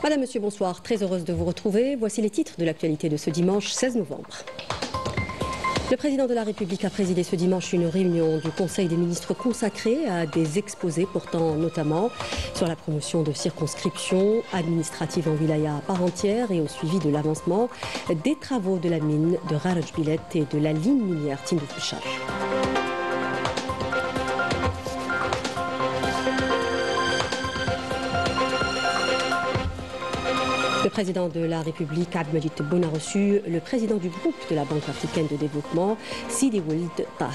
Madame, Monsieur, bonsoir. Très heureuse de vous retrouver. Voici les titres de l'actualité de ce dimanche 16 novembre. Le président de la République a présidé ce dimanche une réunion du Conseil des ministres consacrée à des exposés portant notamment sur la promotion de circonscriptions administratives en wilaya à part entière et au suivi de l'avancement des travaux de la mine de Garaj Bilet et de la ligne minière Tindouf Béchar. Le président de la République, Abdelmajid Tebboune, a reçu le président du groupe de la Banque africaine de développement, Sidi Ould Tah.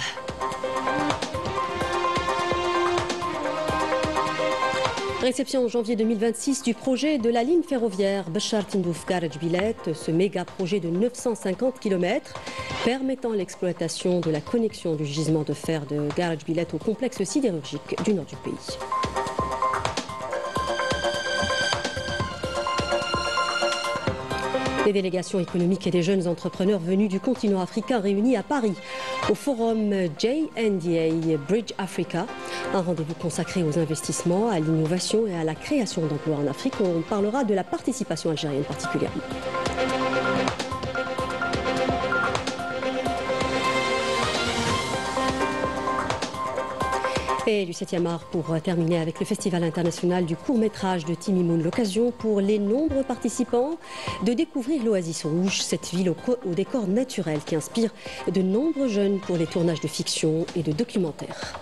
Réception en janvier 2026 du projet de la ligne ferroviaire Béchar-Tindouf-Garaj Bilet, ce méga projet de 950 km permettant l'exploitation de la connexion du gisement de fer de Garaj Bilet au complexe sidérurgique du nord du pays. Des délégations économiques et des jeunes entrepreneurs venus du continent africain réunis à Paris au forum JNDA Bridge Africa, un rendez-vous consacré aux investissements, à l'innovation et à la création d'emplois en Afrique. On parlera de la participation algérienne particulièrement. Et du 7e art pour terminer avec le Festival international du court-métrage de Timimoun. L'occasion pour les nombreux participants de découvrir l'Oasis Rouge, cette ville au décor naturel qui inspire de nombreux jeunes pour les tournages de fiction et de documentaires.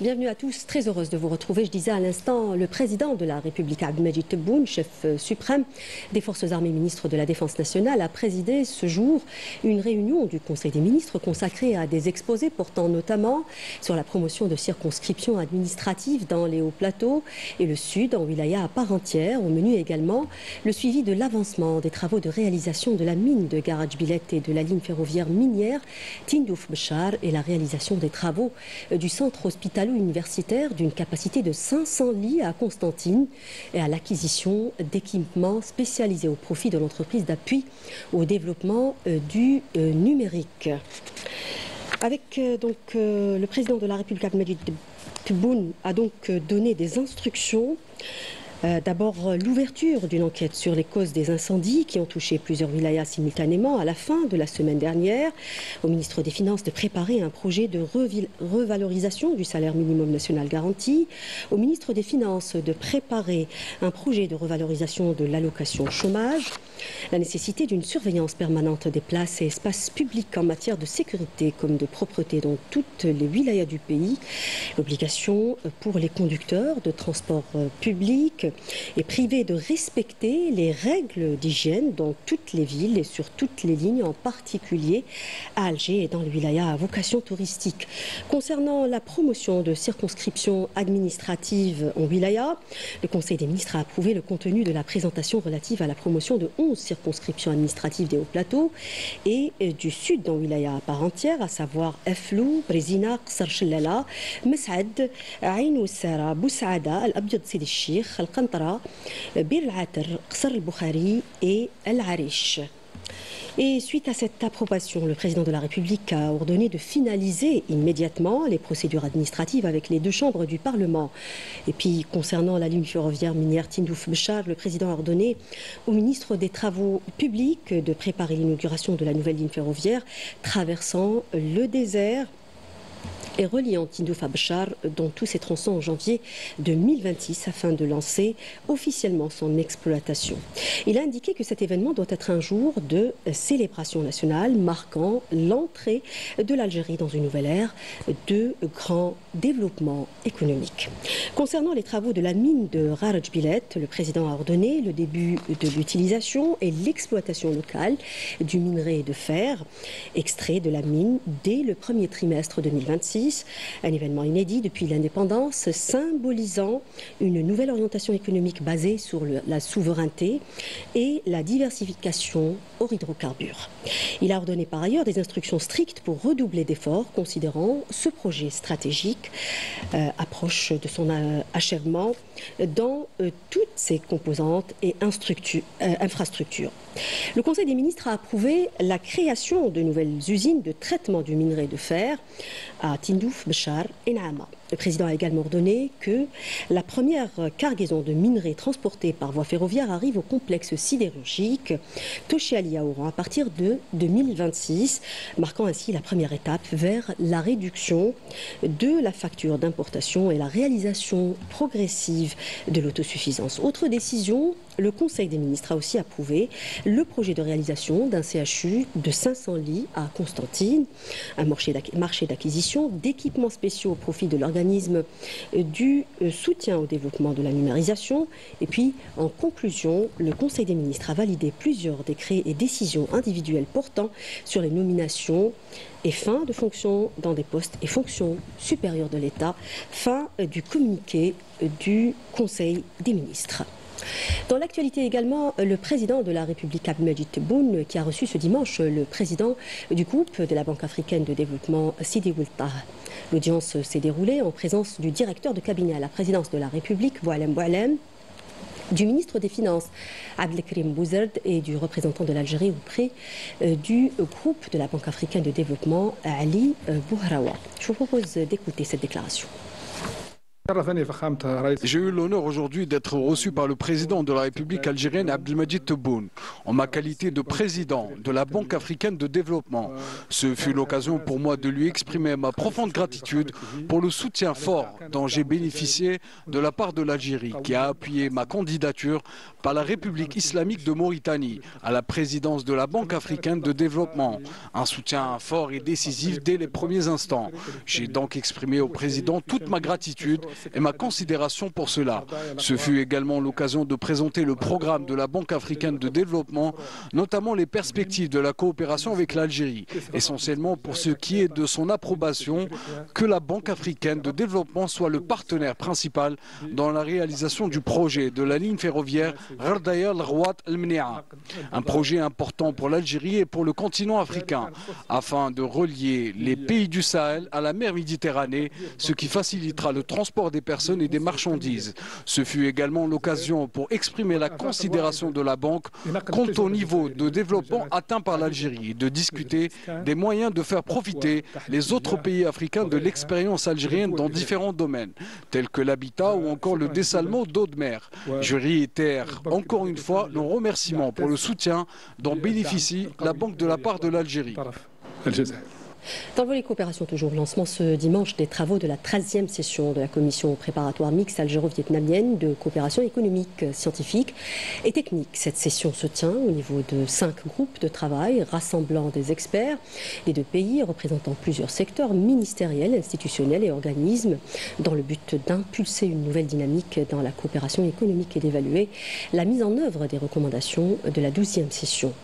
Bienvenue à tous, très heureuse de vous retrouver. Je disais à l'instant, le président de la République, Abdelmajid Tebboune, chef suprême des Forces armées, ministre de la Défense nationale, a présidé ce jour une réunion du Conseil des ministres consacrée à des exposés portant notamment sur la promotion de circonscriptions administratives dans les hauts plateaux et le sud en wilaya à part entière. Au menu également le suivi de l'avancement des travaux de réalisation de la mine de Garaj Bilet et de la ligne ferroviaire minière Tindouf Béchar et la réalisation des travaux du centre hospitalier universitaire d'une capacité de 500 lits à Constantine et à l'acquisition d'équipements spécialisés au profit de l'entreprise d'appui au développement du numérique. Avec le président de la République, Abdelmajid Tebboune, a donc donné des instructions. D'abord, l'ouverture d'une enquête sur les causes des incendies qui ont touché plusieurs wilayas simultanément à la fin de la semaine dernière. Au ministre des Finances de préparer un projet de revalorisation du salaire minimum national garanti. Au ministre des Finances de préparer un projet de revalorisation de l'allocation chômage. La nécessité d'une surveillance permanente des places et espaces publics en matière de sécurité comme de propreté dans toutes les wilayas du pays. L'obligation pour les conducteurs de transport public et privé de respecter les règles d'hygiène dans toutes les villes et sur toutes les lignes, en particulier à Alger et dans le wilaya à vocation touristique. Concernant la promotion de circonscriptions administratives en wilaya, le Conseil des ministres a approuvé le contenu de la présentation relative à la promotion de 11 circonscriptions administratives des hauts plateaux et du sud dans wilaya à part entière, à savoir Eflou, Brézina, Qsar Chellala, Mes'ad, Aïn Oussara, Boussaada, Al-Abdiad Sidi Sheikh, Al-Qantara, Bir Al-Ater, Qsar Al-Bukhari et Al-Arish. Et suite à cette approbation, le président de la République a ordonné de finaliser immédiatement les procédures administratives avec les deux chambres du Parlement. Et puis, concernant la ligne ferroviaire minière Tindouf Béchar, le président a ordonné au ministre des Travaux publics de préparer l'inauguration de la nouvelle ligne ferroviaire traversant le désert et reliant Tindouf à Béchar dans tous ses tronçons en janvier 2026 afin de lancer officiellement son exploitation. Il a indiqué que cet événement doit être un jour de célébration nationale marquant l'entrée de l'Algérie dans une nouvelle ère de grand développement économique. Concernant les travaux de la mine de Garaj Bilet, le président a ordonné le début de l'utilisation et l'exploitation locale du minerai de fer extrait de la mine dès le premier trimestre 2026. Un événement inédit depuis l'indépendance, symbolisant une nouvelle orientation économique basée sur la souveraineté et la diversification hors hydrocarbures. Il a ordonné par ailleurs des instructions strictes pour redoubler d'efforts, considérant ce projet stratégique approche de son achèvement dans toutes ses composantes et infrastructures. Le Conseil des ministres a approuvé la création de nouvelles usines de traitement du minerai de fer à Tindouf, Béchar et Naama. Le président a également ordonné que la première cargaison de minerais transportés par voie ferroviaire arrive au complexe sidérurgique Toché Ali Aouran à partir de 2026, marquant ainsi la première étape vers la réduction de la facture d'importation et la réalisation progressive de l'autosuffisance. Autre décision, le Conseil des ministres a aussi approuvé le projet de réalisation d'un CHU de 500 lits à Constantine, un marché d'acquisition d'équipements spéciaux au profit de l'organisme du soutien au développement de la numérisation. Et puis, en conclusion, le Conseil des ministres a validé plusieurs décrets et décisions individuelles portant sur les nominations et fin de fonctions dans des postes et fonctions supérieures de l'État. Fin du communiqué du Conseil des ministres. Dans l'actualité également, le président de la République Abdelmadjid Tebboune, qui a reçu ce dimanche le président du groupe de la Banque africaine de développement Sidi Ould Tah. L'audience s'est déroulée en présence du directeur de cabinet à la présidence de la République, Boualem Boualem, du ministre des Finances, Abdelkrim Bouzerd, et du représentant de l'Algérie auprès du groupe de la Banque africaine de développement, Ali Bouhraoua. Je vous propose d'écouter cette déclaration. J'ai eu l'honneur aujourd'hui d'être reçu par le président de la République algérienne Abdelmadjid Tebboune en ma qualité de président de la Banque africaine de développement. Ce fut l'occasion pour moi de lui exprimer ma profonde gratitude pour le soutien fort dont j'ai bénéficié de la part de l'Algérie qui a appuyé ma candidature par la République islamique de Mauritanie à la présidence de la Banque africaine de développement. Un soutien fort et décisif dès les premiers instants. J'ai donc exprimé au président toute ma gratitude et ma considération pour cela. Ce fut également l'occasion de présenter le programme de la Banque africaine de développement, notamment les perspectives de la coopération avec l'Algérie, essentiellement pour ce qui est de son approbation que la Banque africaine de développement soit le partenaire principal dans la réalisation du projet de la ligne ferroviaire Ghardaya-Rouat-El-Mnia, un projet important pour l'Algérie et pour le continent africain, afin de relier les pays du Sahel à la mer Méditerranée, ce qui facilitera le transport des personnes et des marchandises. Ce fut également l'occasion pour exprimer la considération de la banque quant au niveau de développement atteint par l'Algérie et de discuter des moyens de faire profiter les autres pays africains de l'expérience algérienne dans différents domaines, tels que l'habitat ou encore le dessalement d'eau de mer. Je réitère encore une fois nos remerciements pour le soutien dont bénéficie la banque de la part de l'Algérie. Dans le volet coopération, toujours lancement ce dimanche des travaux de la 13e session de la commission préparatoire mixte algéro-vietnamienne de coopération économique, scientifique et technique. Cette session se tient au niveau de 5 groupes de travail rassemblant des experts des 2 pays, représentant plusieurs secteurs ministériels, institutionnels et organismes, dans le but d'impulser une nouvelle dynamique dans la coopération économique et d'évaluer la mise en œuvre des recommandations de la 12e session,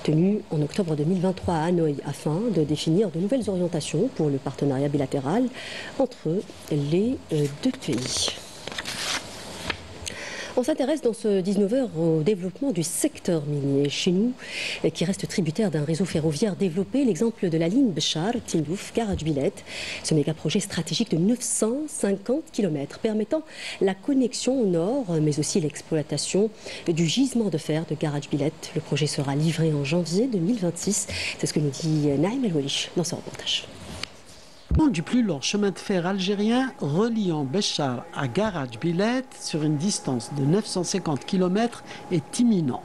tenue en octobre 2023 à Hanoï, afin de définir de nouvelles orientations pour le partenariat bilatéral entre les 2 pays. On s'intéresse dans ce 19h au développement du secteur minier chez nous, qui reste tributaire d'un réseau ferroviaire développé. L'exemple de la ligne Béchar-Tindouf-Garage-Billet, ce méga-projet stratégique de 950 km permettant la connexion au nord, mais aussi l'exploitation du gisement de fer de Garage-Billet. Le projet sera livré en janvier 2026. C'est ce que nous dit Naïm El-Walish dans ce reportage. Du plus long chemin de fer algérien reliant Béchar à Garage-Billet sur une distance de 950 km est imminent.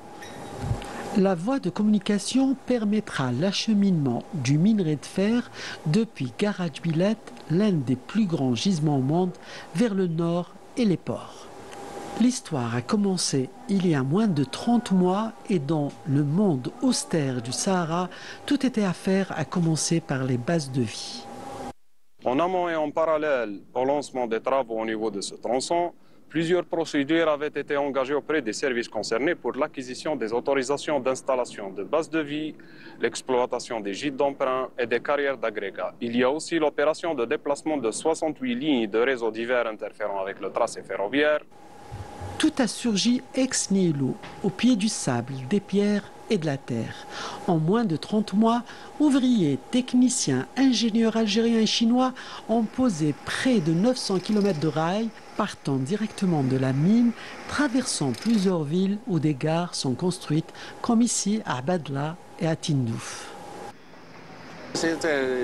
La voie de communication permettra l'acheminement du minerai de fer depuis Garage-Billet, l'un des plus grands gisements au monde, vers le nord et les ports. L'histoire a commencé il y a moins de 30 mois et dans le monde austère du Sahara, tout était à faire, à commencer par les bases de vie. En amont et en parallèle au lancement des travaux au niveau de ce tronçon, plusieurs procédures avaient été engagées auprès des services concernés pour l'acquisition des autorisations d'installation de bases de vie, l'exploitation des gîtes d'emprunt et des carrières d'agrégats. Il y a aussi l'opération de déplacement de 68 lignes de réseaux divers interférant avec le tracé ferroviaire. Tout a surgi ex nihilo, au pied du sable, des pierres et de la terre. En moins de 30 mois, ouvriers, techniciens, ingénieurs algériens et chinois ont posé près de 900 km de rails, partant directement de la mine, traversant plusieurs villes où des gares sont construites, comme ici à Abadla et à Tindouf.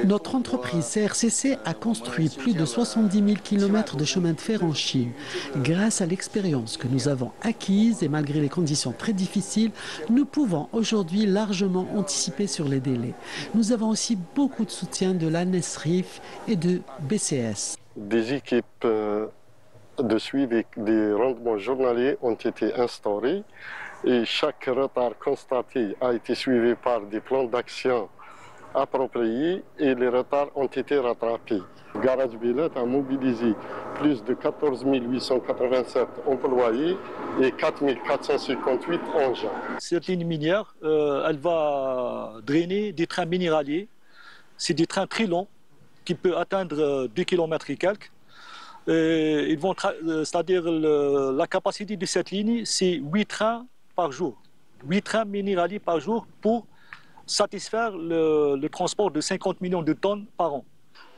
Notre entreprise CRCC a construit plus de 70 000 km de chemin de fer en Chine. Grâce à l'expérience que nous avons acquise et malgré les conditions très difficiles, nous pouvons aujourd'hui largement anticiper sur les délais. Nous avons aussi beaucoup de soutien de l'ANESRIF et de BCS. Des équipes de suivi des rendements journaliers ont été instaurées et chaque retard constaté a été suivi par des plans d'action appropriés et les retards ont été rattrapés. Garage Billet a mobilisé plus de 14 887 employés et 4 458 engins. Cette ligne minière, elle va drainer des trains minéraliers. C'est des trains très longs qui peuvent atteindre 2 km et quelques. C'est-à-dire la capacité de cette ligne, c'est 8 trains par jour. 8 trains minéraliers par jour pour satisfaire le transport de 50 millions de tonnes par an.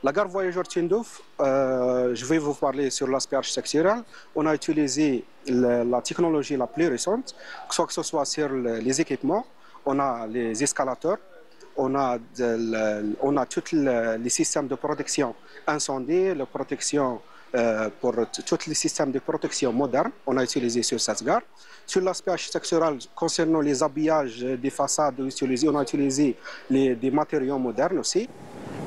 La gare voyageur Tindouf, je vais vous parler sur l'aspect architectural. On a utilisé la technologie la plus récente, que ce soit sur les équipements, on a les escalators, on a tous les systèmes de protection incendie, la protection pour tous les systèmes de protection modernes, on a utilisé sur cette gare. Sur l'aspect architectural, concernant les habillages des façades, on a utilisé des matériaux modernes aussi.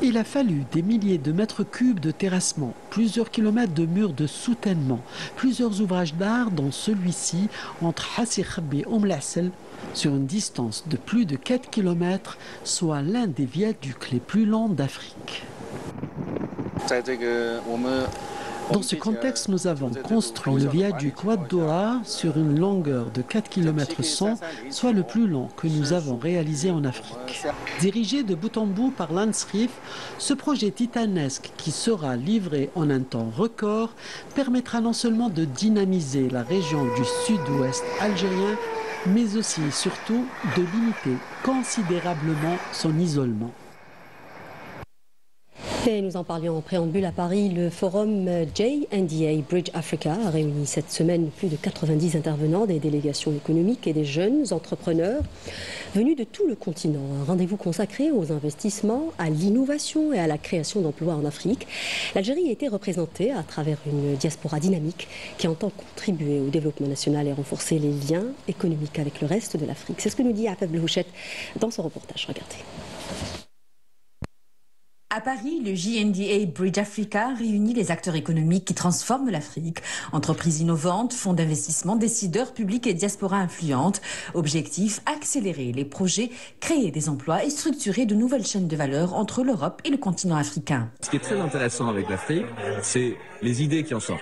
Il a fallu des milliers de mètres cubes de terrassement, plusieurs kilomètres de murs de soutènement, plusieurs ouvrages d'art, dont celui-ci entre Hassi Khabi et Oumlassel, sur une distance de plus de 4 km, soit l'un des viaducs les plus longs d'Afrique. Dans ce contexte, nous avons construit le viaduc Ouad Doura sur une longueur de 4 km 100, soit le plus long que nous avons réalisé en Afrique. Dirigé de bout en bout par l'ANSRIF, ce projet titanesque qui sera livré en un temps record permettra non seulement de dynamiser la région du sud-ouest algérien, mais aussi et surtout de limiter considérablement son isolement. Et nous en parlions en préambule à Paris, le forum J&DA Bridge Africa a réuni cette semaine plus de 90 intervenants, des délégations économiques et des jeunes entrepreneurs venus de tout le continent. Un rendez-vous consacré aux investissements, à l'innovation et à la création d'emplois en Afrique. L'Algérie a été représentée à travers une diaspora dynamique qui entend contribuer au développement national et renforcer les liens économiques avec le reste de l'Afrique. C'est ce que nous dit Afeb Blouchette dans son reportage. Regardez. À Paris, le J&DA Bridge Africa réunit les acteurs économiques qui transforment l'Afrique. Entreprises innovantes, fonds d'investissement, décideurs publics et diaspora influente. Objectif, accélérer les projets, créer des emplois et structurer de nouvelles chaînes de valeur entre l'Europe et le continent africain. Ce qui est très intéressant avec l'Afrique, c'est les idées qui en sortent.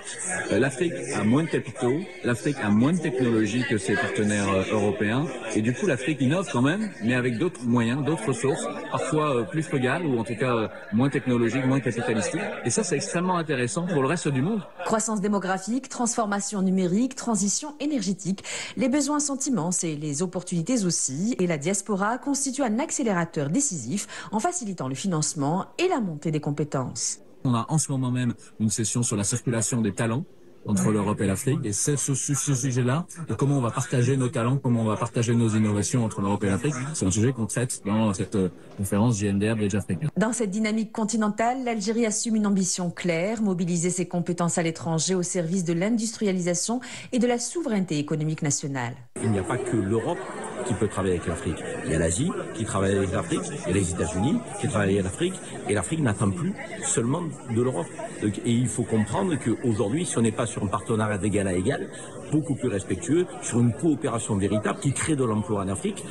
L'Afrique a moins de capitaux, l'Afrique a moins de technologies que ses partenaires européens. Et du coup, l'Afrique innove quand même, mais avec d'autres moyens, d'autres ressources, parfois plus frugales ou en tout cas moins technologique, moins capitalistique. Et ça, c'est extrêmement intéressant pour le reste du monde. Croissance démographique, transformation numérique, transition énergétique. Les besoins sont immenses et les opportunités aussi. Et la diaspora constitue un accélérateur décisif en facilitant le financement et la montée des compétences. On a en ce moment même une session sur la circulation des talents entre l'Europe et l'Afrique. Et c'est ce sujet-là, de comment on va partager nos talents, comment on va partager nos innovations entre l'Europe et l'Afrique. C'est un sujet qu'on traite dans cette conférence J&DA Bridge Africa. Dans cette dynamique continentale, l'Algérie assume une ambition claire, mobiliser ses compétences à l'étranger au service de l'industrialisation et de la souveraineté économique nationale. Il n'y a pas que l'Europe qui peut travailler avec l'Afrique. Il y a l'Asie qui travaille avec l'Afrique, et les États-Unis qui travaillent avec l'Afrique, et l'Afrique n'attend plus seulement de l'Europe. Et il faut comprendre qu'aujourd'hui, si on n'est pas sur un partenariat d'égal à égal, beaucoup plus respectueux, sur une coopération véritable qui crée de l'emploi en Afrique,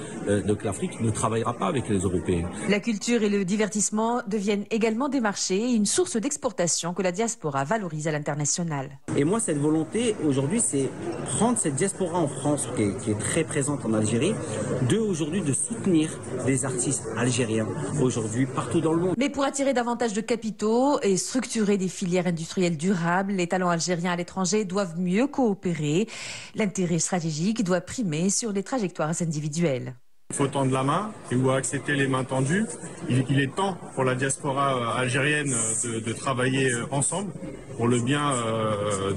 donc l'Afrique ne travaillera pas avec les Européens. La culture et le divertissement deviennent également des marchés et une source d'exportation que la diaspora valorise à l'international. Et moi, cette volonté aujourd'hui, c'est prendre cette diaspora en France qui est très présente en Algérie, aujourd'hui de soutenir des artistes algériens aujourd'hui partout dans le monde. Mais pour attirer davantage de capitaux et structurer des filières industrielles durables, les talents algériens à l'étranger doivent mieux coopérer. L'intérêt stratégique doit primer sur les trajectoires individuelles. Il faut tendre la main et où accepter les mains tendues. Il est temps pour la diaspora algérienne de travailler ensemble pour le bien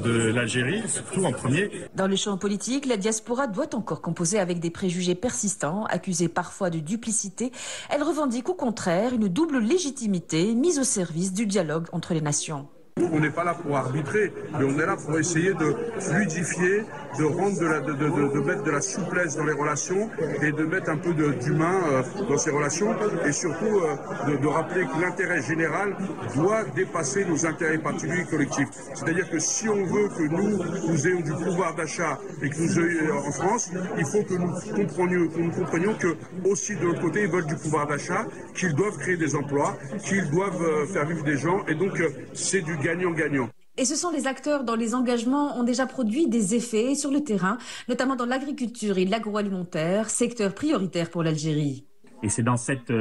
de l'Algérie, surtout en premier. Dans le champ politique, la diaspora doit encore composer avec des préjugés persistants, accusés parfois de duplicité. Elle revendique au contraire une double légitimité mise au service du dialogue entre les nations. On n'est pas là pour arbitrer, mais on est là pour essayer de fluidifier, de rendre de mettre de la souplesse dans les relations et de mettre un peu d'humain dans ces relations et surtout de rappeler que l'intérêt général doit dépasser nos intérêts particuliers collectifs. C'est-à-dire que si on veut que nous ayons du pouvoir d'achat et que nous ayons en France, il faut que nous comprenions que aussi de l'autre côté ils veulent du pouvoir d'achat, qu'ils doivent créer des emplois, qu'ils doivent faire vivre des gens et donc c'est du gagnant-gagnant. Et ce sont les acteurs dont les engagements ont déjà produit des effets sur le terrain, notamment dans l'agriculture et l'agroalimentaire, secteur prioritaire pour l'Algérie. Et c'est dans cette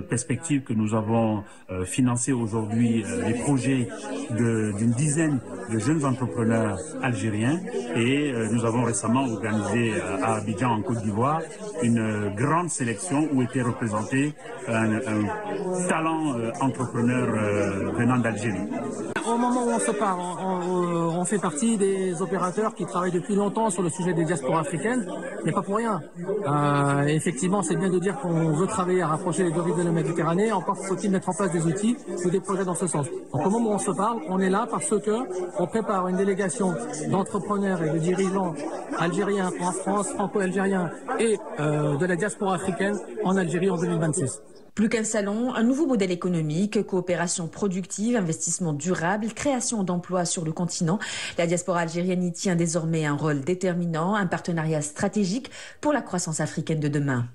perspective que nous avons financé aujourd'hui les projets d'une dizaine de jeunes entrepreneurs algériens et nous avons récemment organisé à Abidjan en Côte d'Ivoire une grande sélection où était représenté un talent entrepreneur venant d'Algérie. Au moment où on se parle, on fait partie des opérateurs qui travaillent depuis longtemps sur le sujet des diasporas africaines, mais pas pour rien. Effectivement, c'est bien de dire qu'on veut travailler à rapprocher les deux rives de la Méditerranée, encore faut-il mettre en place des outils ou des projets dans ce sens. Donc au moment où on se parle, on est là parce que on prépare une délégation d'entrepreneurs et de dirigeants algériens en France, franco-algériens et de la diaspora africaine en Algérie en 2026. Plus qu'un salon, un nouveau modèle économique, coopération productive, investissement durable, création d'emplois sur le continent. La diaspora algérienne y tient désormais un rôle déterminant, un partenariat stratégique pour la croissance africaine de demain.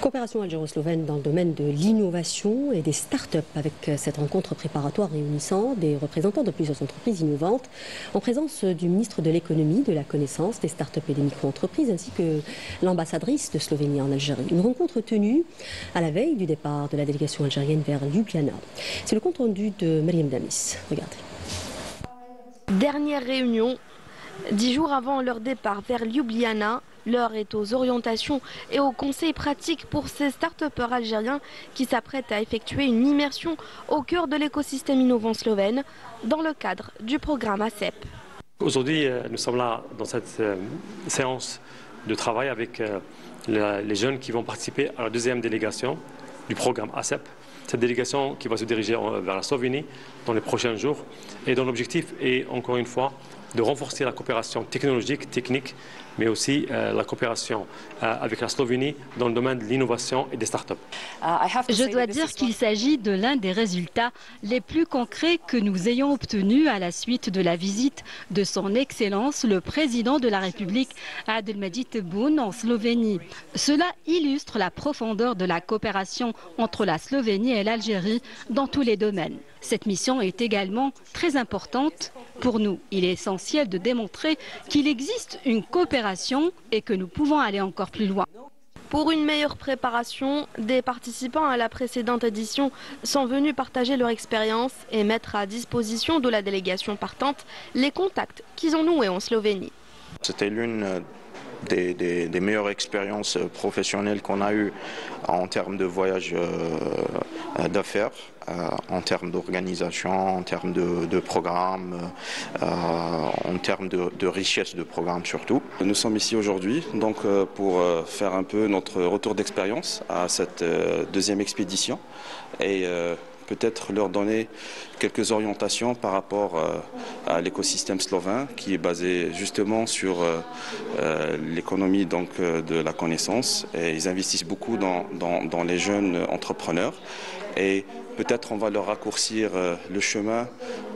Coopération algéro-slovène dans le domaine de l'innovation et des start-up avec cette rencontre préparatoire réunissant des représentants de plusieurs entreprises innovantes en présence du ministre de l'économie, de la connaissance, des start-up et des micro-entreprises ainsi que l'ambassadrice de Slovénie en Algérie. Une rencontre tenue à la veille du départ de la délégation algérienne vers Ljubljana. C'est le compte rendu de Mariam Damis. Regardez. Dernière réunion, 10 jours avant leur départ vers Ljubljana. L'heure est aux orientations et aux conseils pratiques pour ces start-upers algériens qui s'apprêtent à effectuer une immersion au cœur de l'écosystème innovant slovène dans le cadre du programme ACEP. Aujourd'hui, nous sommes là dans cette séance de travail avec les jeunes qui vont participer à la deuxième délégation du programme ACEP. Cette délégation qui va se diriger vers la Slovénie dans les prochains jours et dont l'objectif est encore une fois de renforcer la coopération technologique, technique, mais aussi la coopération avec la Slovénie dans le domaine de l'innovation et des startups. Je dois dire qu'il s'agit de l'un des résultats les plus concrets que nous ayons obtenus à la suite de la visite de son Excellence, le président de la République, Abdelmadjid Tebboune, en Slovénie. Cela illustre la profondeur de la coopération entre la Slovénie et l'Algérie dans tous les domaines. Cette mission est également très importante pour nous. Il est essentiel de démontrer qu'il existe une coopération et que nous pouvons aller encore plus loin. Pour une meilleure préparation, des participants à la précédente édition sont venus partager leur expérience et mettre à disposition de la délégation partante les contacts qu'ils ont noués en Slovénie. C'était l'une des meilleures expériences professionnelles qu'on a eues en termes de voyage d'affaires, en termes d'organisation, en termes de programmes, en termes de richesse de programmes surtout. Nous sommes ici aujourd'hui donc pour faire un peu notre retour d'expérience à cette deuxième expédition et peut-être leur donner quelques orientations par rapport à l'écosystème slovène qui est basé justement sur l'économie donc de la connaissance. Et ils investissent beaucoup dans les jeunes entrepreneurs et peut-être on va leur raccourcir le chemin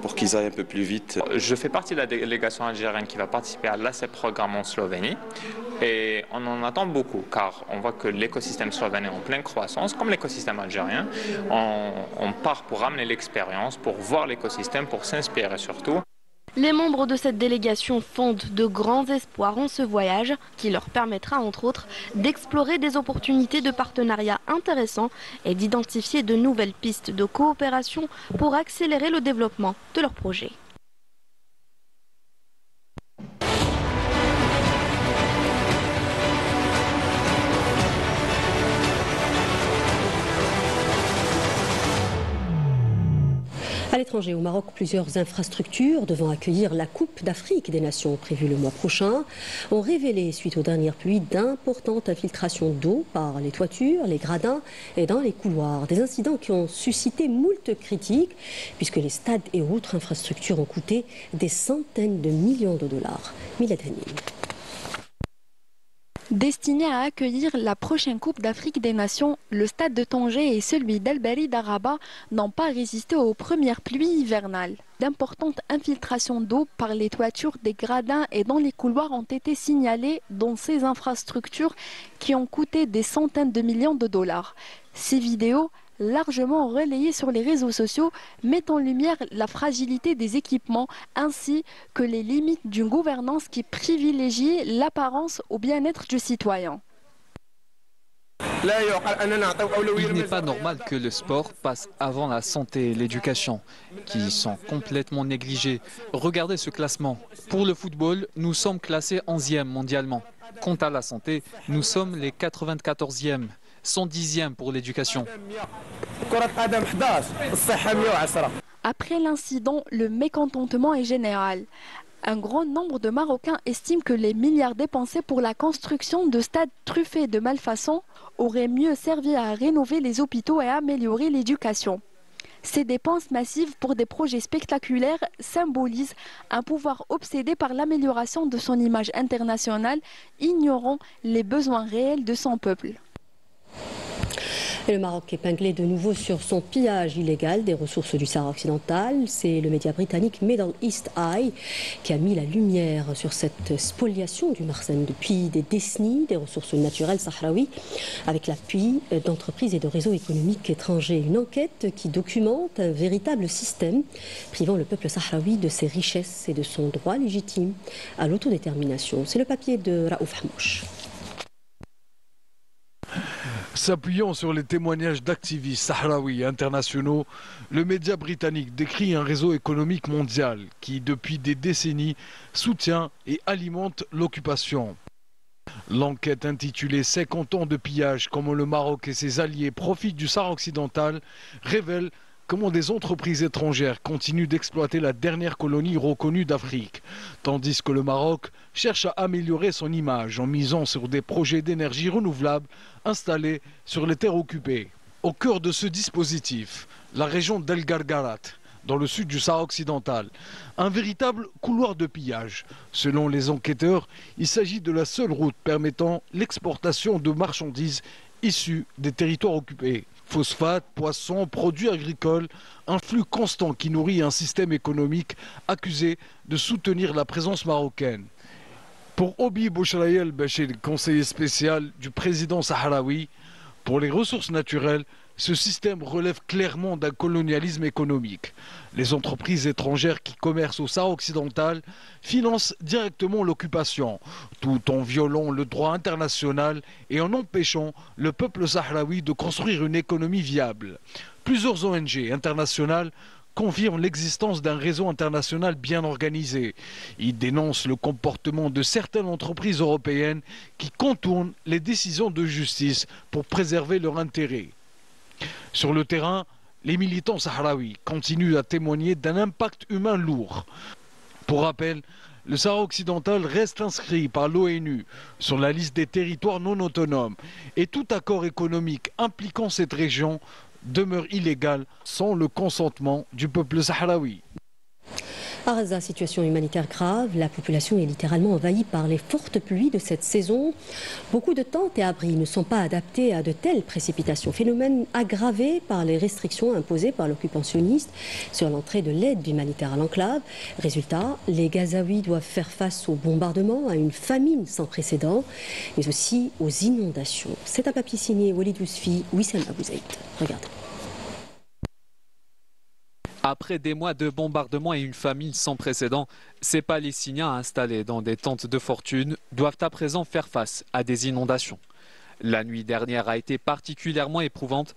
pour qu'ils aillent un peu plus vite. Je fais partie de la délégation algérienne qui va participer à l'ACEP programme en Slovénie. Et on en attend beaucoup car on voit que l'écosystème slovène est en pleine croissance, comme l'écosystème algérien. On part pour ramener l'expérience, pour voir l'écosystème, pour s'inspirer surtout. Les membres de cette délégation fondent de grands espoirs en ce voyage qui leur permettra entre autres d'explorer des opportunités de partenariat intéressants et d'identifier de nouvelles pistes de coopération pour accélérer le développement de leurs projets. l'étranger, au Maroc, plusieurs infrastructures devant accueillir la Coupe d'Afrique des Nations prévue le mois prochain ont révélé, suite aux dernières pluies, d'importantes infiltrations d'eau par les toitures, les gradins et dans les couloirs. Des incidents qui ont suscité moult critiques puisque les stades et autres infrastructures ont coûté des centaines de millions de dollars. Milad Hanim. Destiné à accueillir la prochaine Coupe d'Afrique des Nations, le stade de Tanger et celui d'El Barid à Rabat n'ont pas résisté aux premières pluies hivernales. D'importantes infiltrations d'eau par les toitures des gradins et dans les couloirs ont été signalées dans ces infrastructures qui ont coûté des centaines de millions de dollars. Ces vidéos, largement relayées sur les réseaux sociaux, mettent en lumière la fragilité des équipements ainsi que les limites d'une gouvernance qui privilégie l'apparence au bien-être du citoyen. Il n'est pas normal que le sport passe avant la santé et l'éducation, qui sont complètement négligés. Regardez ce classement. Pour le football, nous sommes classés 11e mondialement. Quant à la santé, nous sommes les 94e. 110e pour l'éducation. Après l'incident, le mécontentement est général. Un grand nombre de Marocains estiment que les milliards dépensés pour la construction de stades truffés de malfaçons auraient mieux servi à rénover les hôpitaux et à améliorer l'éducation. Ces dépenses massives pour des projets spectaculaires symbolisent un pouvoir obsédé par l'amélioration de son image internationale, ignorant les besoins réels de son peuple. Et le Maroc épinglé de nouveau sur son pillage illégal des ressources du Sahara occidental. C'est le média britannique Middle East Eye qui a mis la lumière sur cette spoliation du Marsen depuis des décennies des ressources naturelles sahraouis avec l'appui d'entreprises et de réseaux économiques étrangers. Une enquête qui documente un véritable système privant le peuple sahraoui de ses richesses et de son droit légitime à l'autodétermination. C'est le papier de Raouf Hamouche. S'appuyant sur les témoignages d'activistes sahraouis et internationaux, le média britannique décrit un réseau économique mondial qui, depuis des décennies, soutient et alimente l'occupation. L'enquête intitulée « 50 ans de pillage, comment le Maroc et ses alliés profitent du Sahara occidental » révèle comment des entreprises étrangères continuent d'exploiter la dernière colonie reconnue d'Afrique, tandis que le Maroc cherche à améliorer son image en misant sur des projets d'énergie renouvelable installés sur les terres occupées. Au cœur de ce dispositif, la région d'El Gargarat, dans le sud du Sahara occidental, un véritable couloir de pillage. Selon les enquêteurs, il s'agit de la seule route permettant l'exportation de marchandises issues des territoires occupés. Phosphates, poissons, produits agricoles, un flux constant qui nourrit un système économique accusé de soutenir la présence marocaine. Pour Obi Bouchrayel Bachir, conseiller spécial du président sahraoui, pour les ressources naturelles, ce système relève clairement d'un colonialisme économique. Les entreprises étrangères qui commercent au Sahara occidental financent directement l'occupation, tout en violant le droit international et en empêchant le peuple sahraoui de construire une économie viable. Plusieurs ONG internationales confirment l'existence d'un réseau international bien organisé. Ils dénoncent le comportement de certaines entreprises européennes qui contournent les décisions de justice pour préserver leurs intérêts. Sur le terrain, les militants sahraouis continuent à témoigner d'un impact humain lourd. Pour rappel, le Sahara occidental reste inscrit par l'ONU sur la liste des territoires non autonomes et tout accord économique impliquant cette région demeure illégal sans le consentement du peuple sahraoui. À Gaza, situation humanitaire grave, la population est littéralement envahie par les fortes pluies de cette saison. Beaucoup de tentes et abris ne sont pas adaptés à de telles précipitations, phénomène aggravé par les restrictions imposées par l'occupant sioniste sur l'entrée de l'aide humanitaire à l'enclave. Résultat, les Gazaouis doivent faire face aux bombardements, à une famine sans précédent, mais aussi aux inondations. C'est un papier signé Walid Yousfi, Wissam Abouzaïd. Regardez. Après des mois de bombardements et une famine sans précédent, ces Palestiniens installés dans des tentes de fortune doivent à présent faire face à des inondations. La nuit dernière a été particulièrement éprouvante.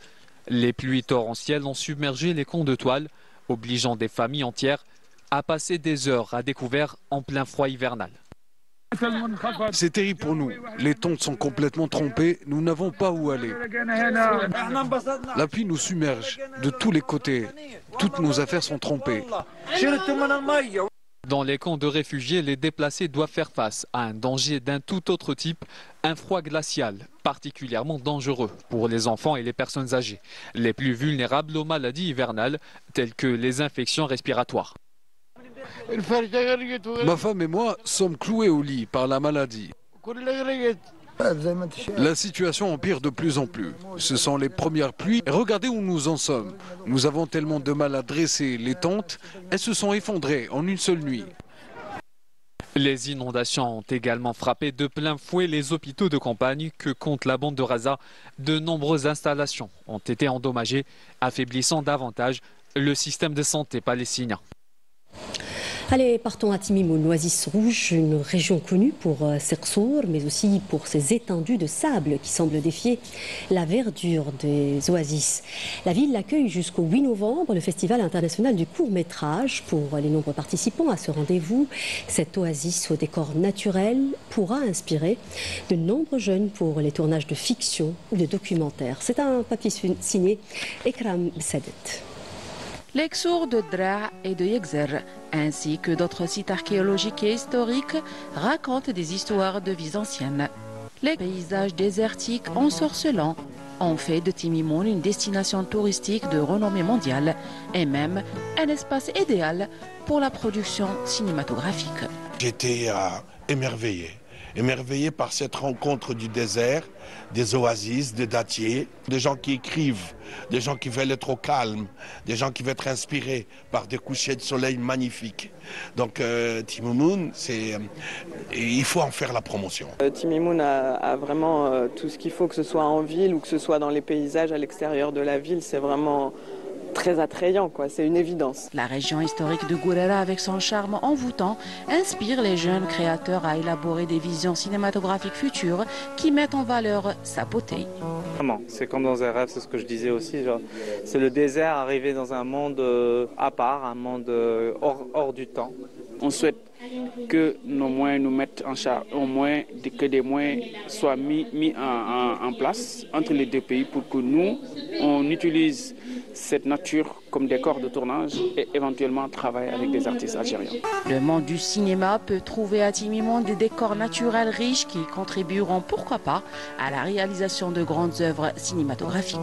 Les pluies torrentielles ont submergé les camps de toile, obligeant des familles entières à passer des heures à découvert en plein froid hivernal. C'est terrible pour nous. Les tontes sont complètement trompées. Nous n'avons pas où aller. La pluie nous submerge de tous les côtés. Toutes nos affaires sont trompées. Dans les camps de réfugiés, les déplacés doivent faire face à un danger d'un tout autre type, un froid glacial, particulièrement dangereux pour les enfants et les personnes âgées, les plus vulnérables aux maladies hivernales, telles que les infections respiratoires. Ma femme et moi sommes cloués au lit par la maladie. La situation empire de plus en plus. Ce sont les premières pluies. Et regardez où nous en sommes. Nous avons tellement de mal à dresser les tentes. Elles se sont effondrées en une seule nuit. Les inondations ont également frappé de plein fouet les hôpitaux de campagne que compte la bande de Gaza. De nombreuses installations ont été endommagées, affaiblissant davantage le système de santé palestinien. Allez, partons à Timimoun, l'Oasis Rouge, une région connue pour ses ressources, mais aussi pour ses étendues de sable qui semblent défier la verdure des oasis. La ville accueille jusqu'au 8 novembre le Festival international du court-métrage. Pour les nombreux participants à ce rendez-vous, cette oasis au décor naturel pourra inspirer de nombreux jeunes pour les tournages de fiction ou de documentaires. C'est un papier signé Ekram Sadet. L'exour de Dra et de Yexer, ainsi que d'autres sites archéologiques et historiques, racontent des histoires de vies anciennes. Les paysages désertiques ensorcelants ont fait de Timimoun une destination touristique de renommée mondiale et même un espace idéal pour la production cinématographique. J'étais émerveillé par cette rencontre du désert, des oasis, des dattiers, des gens qui écrivent, des gens qui veulent être au calme, des gens qui veulent être inspirés par des couchers de soleil magnifiques. Donc Timimoun, il faut en faire la promotion. Timimoun a vraiment tout ce qu'il faut, que ce soit en ville ou que ce soit dans les paysages à l'extérieur de la ville, c'est vraiment très attrayant, quoi. C'est une évidence. La région historique de Gourera, avec son charme envoûtant, inspire les jeunes créateurs à élaborer des visions cinématographiques futures qui mettent en valeur sa beauté. Vraiment, c'est comme dans un rêve, c'est ce que je disais aussi. C'est le désert arrivé dans un monde à part, un monde hors du temps. On souhaite que nos moyens nous mettent en charge, au moins que des moyens soient mis en place entre les deux pays pour que nous, on utilise cette nature comme décor de tournage et éventuellement travailler avec des artistes algériens. Le monde du cinéma peut trouver à Timimoun des décors naturels riches qui contribueront, pourquoi pas, à la réalisation de grandes œuvres cinématographiques.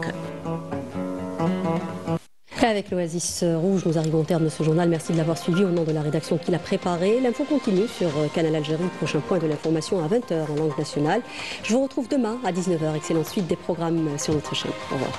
Avec l'Oasis Rouge, nous arrivons au terme de ce journal. Merci de l'avoir suivi au nom de la rédaction qui l'a préparé. L'info continue sur Canal Algérie. Prochain point de l'information à 20h en langue nationale. Je vous retrouve demain à 19h. Excellente suite des programmes sur notre chaîne. Au revoir.